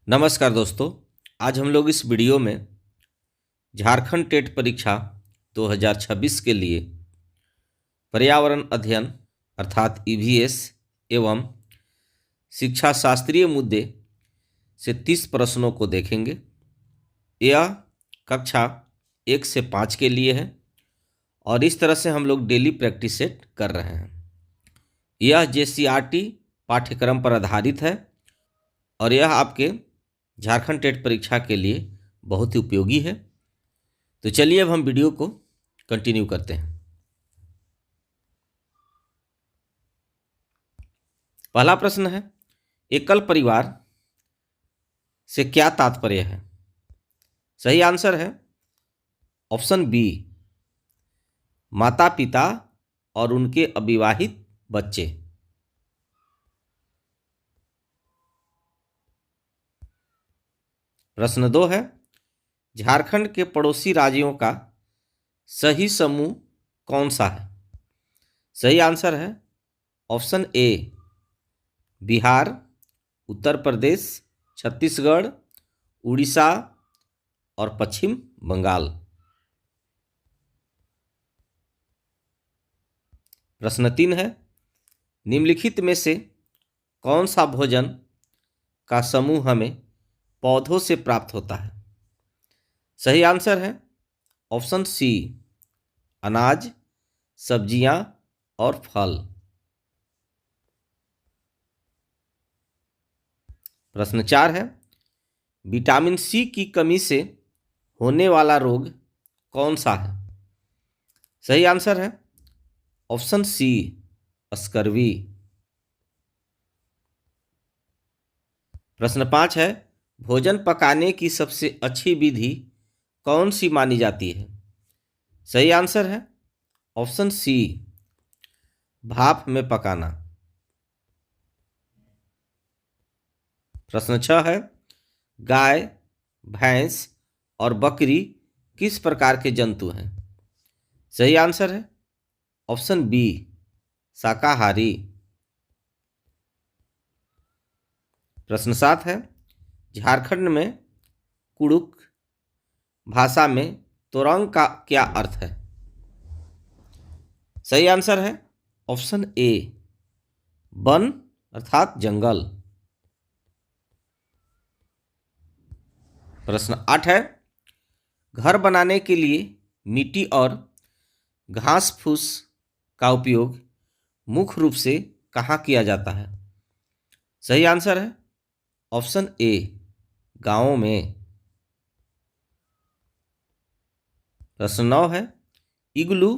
नमस्कार दोस्तों। आज हम लोग इस वीडियो में झारखंड टेट परीक्षा 2026 के लिए पर्यावरण अध्ययन अर्थात ईवीएस एवं शिक्षा शास्त्रीय मुद्दे से 30 प्रश्नों को देखेंगे। यह कक्षा 1 से 5 के लिए है और इस तरह से हम लोग डेली प्रैक्टिस सेट कर रहे हैं। यह जेसीईआरटी पाठ्यक्रम पर आधारित है और यह आपके झारखंड टेट परीक्षा के लिए बहुत ही उपयोगी है। तो चलिए अब हम वीडियो को कंटिन्यू करते हैं। पहला प्रश्न है, एकल परिवार से क्या तात्पर्य है? सही आंसर है ऑप्शन बी, माता पिता और उनके अविवाहित बच्चे। प्रश्न 2 है, झारखंड के पड़ोसी राज्यों का सही समूह कौन सा है? सही आंसर है ऑप्शन ए, बिहार, उत्तर प्रदेश, छत्तीसगढ़, उड़ीसा और पश्चिम बंगाल। प्रश्न 3 है, निम्नलिखित में से कौन सा भोजन का समूह हमें पौधों से प्राप्त होता है? सही आंसर है ऑप्शन सी, अनाज, सब्जियां और फल। प्रश्न 4 है, विटामिन सी की कमी से होने वाला रोग कौन सा है? सही आंसर है ऑप्शन सी, स्कर्वी। प्रश्न 5 है, भोजन पकाने की सबसे अच्छी विधि कौन सी मानी जाती है? सही आंसर है ऑप्शन सी, भाप में पकाना। प्रश्न 6 है, गाय, भैंस और बकरी किस प्रकार के जंतु हैं? सही आंसर है ऑप्शन बी, शाकाहारी। प्रश्न 7 है, झारखंड में कुड़ुक भाषा में तोरंग का क्या अर्थ है? सही आंसर है ऑप्शन ए, वन अर्थात जंगल। प्रश्न 8 है, घर बनाने के लिए मिट्टी और घास फूस का उपयोग मुख्य रूप से कहाँ किया जाता है? सही आंसर है ऑप्शन ए, गांवों में। प्रश्न 9 है, इग्लू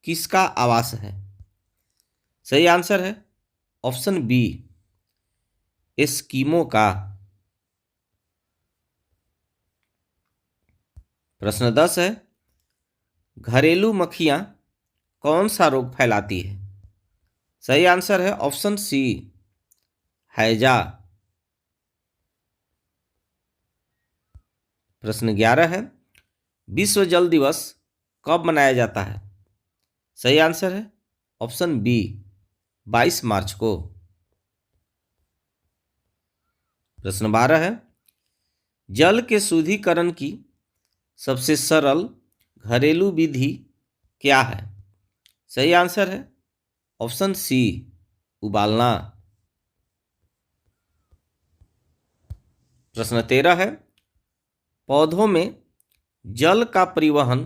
किसका आवास है? सही आंसर है ऑप्शन बी, एस्किमो का। प्रश्न 10 है, घरेलू मक्खियां कौन सा रोग फैलाती है? सही आंसर है ऑप्शन सी, हैजा। प्रश्न 11 है, विश्व जल दिवस कब मनाया जाता है? सही आंसर है ऑप्शन बी, 22 मार्च को। प्रश्न 12 है, जल के शुद्धिकरण की सबसे सरल घरेलू विधि क्या है? सही आंसर है ऑप्शन सी, उबालना। प्रश्न 13 है, पौधों में जल का परिवहन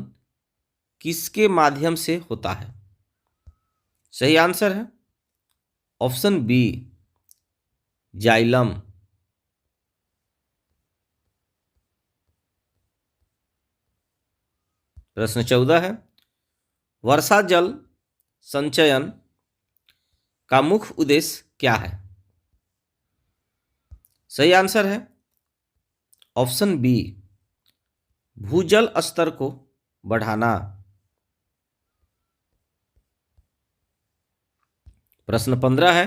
किसके माध्यम से होता है? सही आंसर है ऑप्शन बी, जाइलम। प्रश्न 14 है, वर्षा जल संचयन का मुख्य उद्देश्य क्या है? सही आंसर है ऑप्शन बी, भूजल स्तर को बढ़ाना। प्रश्न 15 है,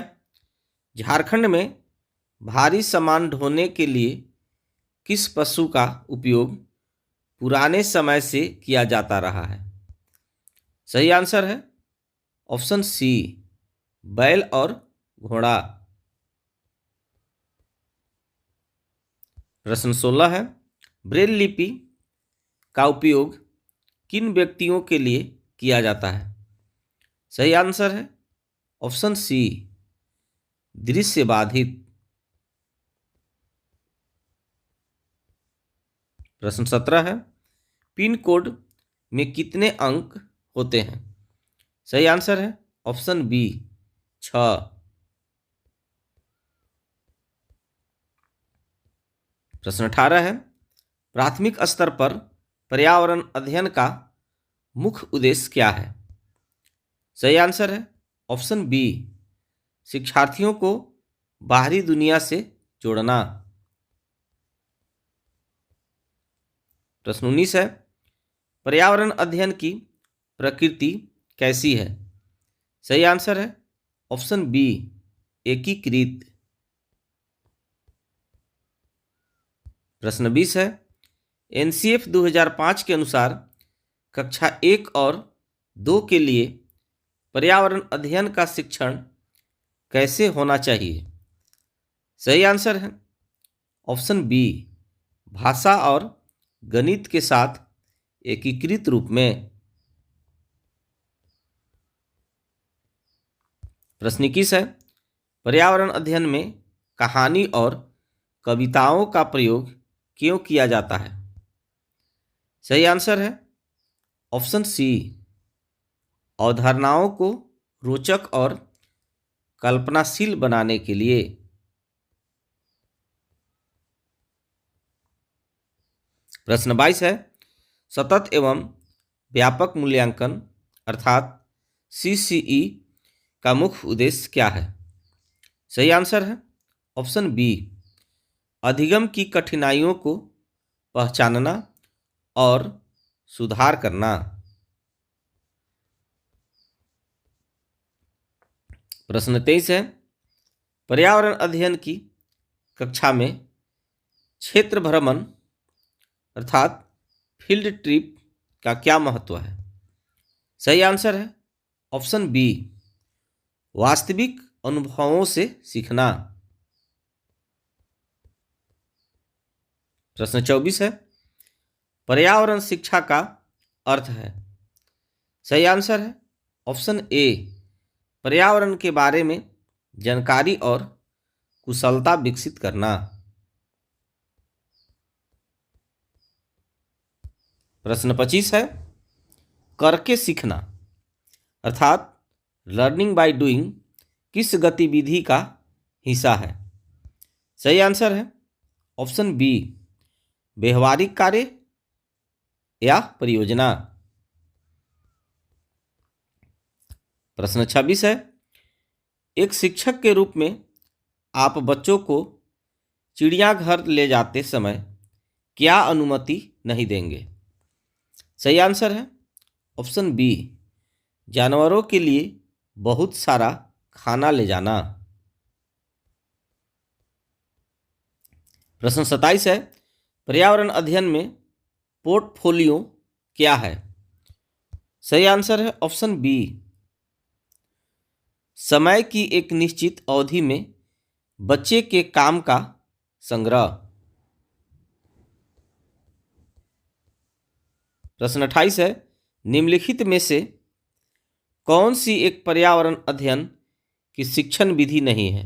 झारखंड में भारी सामान ढोने के लिए किस पशु का उपयोग पुराने समय से किया जाता रहा है? सही आंसर है ऑप्शन सी, बैल और घोड़ा। प्रश्न 16 है, ब्रेल लिपि का उपयोग किन व्यक्तियों के लिए किया जाता है? सही आंसर है ऑप्शन सी, दृश्य बाधित। प्रश्न 17 है, पिन कोड में कितने अंक होते हैं? सही आंसर है ऑप्शन बी, 6। प्रश्न 18 है, प्राथमिक स्तर पर पर्यावरण अध्ययन का मुख्य उद्देश्य क्या है? सही आंसर है ऑप्शन बी, शिक्षार्थियों को बाहरी दुनिया से जोड़ना। प्रश्न 19 है, पर्यावरण अध्ययन की प्रकृति कैसी है? सही आंसर है ऑप्शन बी, एकीकृत। प्रश्न 20 है, एनसीएफ 2005 के अनुसार कक्षा 1 और 2 के लिए पर्यावरण अध्ययन का शिक्षण कैसे होना चाहिए? सही आंसर है ऑप्शन बी, भाषा और गणित के साथ एकीकृत रूप में। प्रश्न 21 है, पर्यावरण अध्ययन में कहानी और कविताओं का प्रयोग क्यों किया जाता है? सही आंसर है ऑप्शन सी, अवधारणाओं को रोचक और कल्पनाशील बनाने के लिए। प्रश्न 22 है, सतत एवं व्यापक मूल्यांकन अर्थात सीसीई का मुख्य उद्देश्य क्या है? सही आंसर है ऑप्शन बी, अधिगम की कठिनाइयों को पहचानना और सुधार करना। प्रश्न 23 है, पर्यावरण अध्ययन की कक्षा में क्षेत्र भ्रमण अर्थात फील्ड ट्रिप का क्या महत्व है? सही आंसर है ऑप्शन बी, वास्तविक अनुभवों से सीखना। प्रश्न 24 है, पर्यावरण शिक्षा का अर्थ है? सही आंसर है ऑप्शन ए, पर्यावरण के बारे में जानकारी और कुशलता विकसित करना। प्रश्न 25 है, करके सीखना अर्थात लर्निंग बाय डूइंग किस गतिविधि का हिस्सा है? सही आंसर है ऑप्शन बी, व्यवहारिक कार्य या परियोजना। प्रश्न 26 है, एक शिक्षक के रूप में आप बच्चों को चिड़ियाघर ले जाते समय क्या अनुमति नहीं देंगे? सही आंसर है ऑप्शन बी, जानवरों के लिए बहुत सारा खाना ले जाना। प्रश्न 27 है, पर्यावरण अध्ययन में पोर्टफोलियो क्या है? सही आंसर है ऑप्शन बी, समय की एक निश्चित अवधि में बच्चे के काम का संग्रह। प्रश्न 28 है, निम्नलिखित में से कौन सी एक पर्यावरण अध्ययन की शिक्षण विधि नहीं है?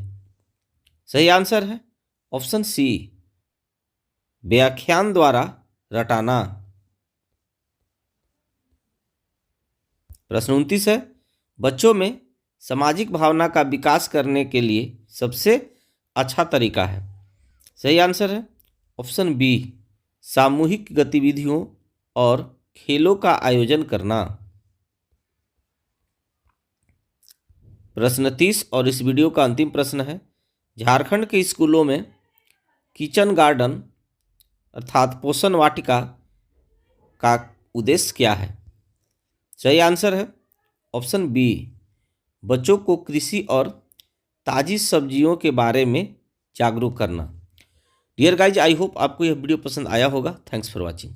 सही आंसर है ऑप्शन सी, व्याख्यान द्वारा रटाना। प्रश्न 29 है, बच्चों में सामाजिक भावना का विकास करने के लिए सबसे अच्छा तरीका है? सही आंसर है ऑप्शन बी, सामूहिक गतिविधियों और खेलों का आयोजन करना। प्रश्न 30 और इस वीडियो का अंतिम प्रश्न है, झारखंड के स्कूलों में किचन गार्डन अर्थात पोषण वाटिका का उद्देश्य क्या है? सही आंसर है ऑप्शन बी, बच्चों को कृषि और ताज़ी सब्जियों के बारे में जागरूक करना। डियर गाइज, आई होप आपको यह वीडियो पसंद आया होगा। Thanks for watching.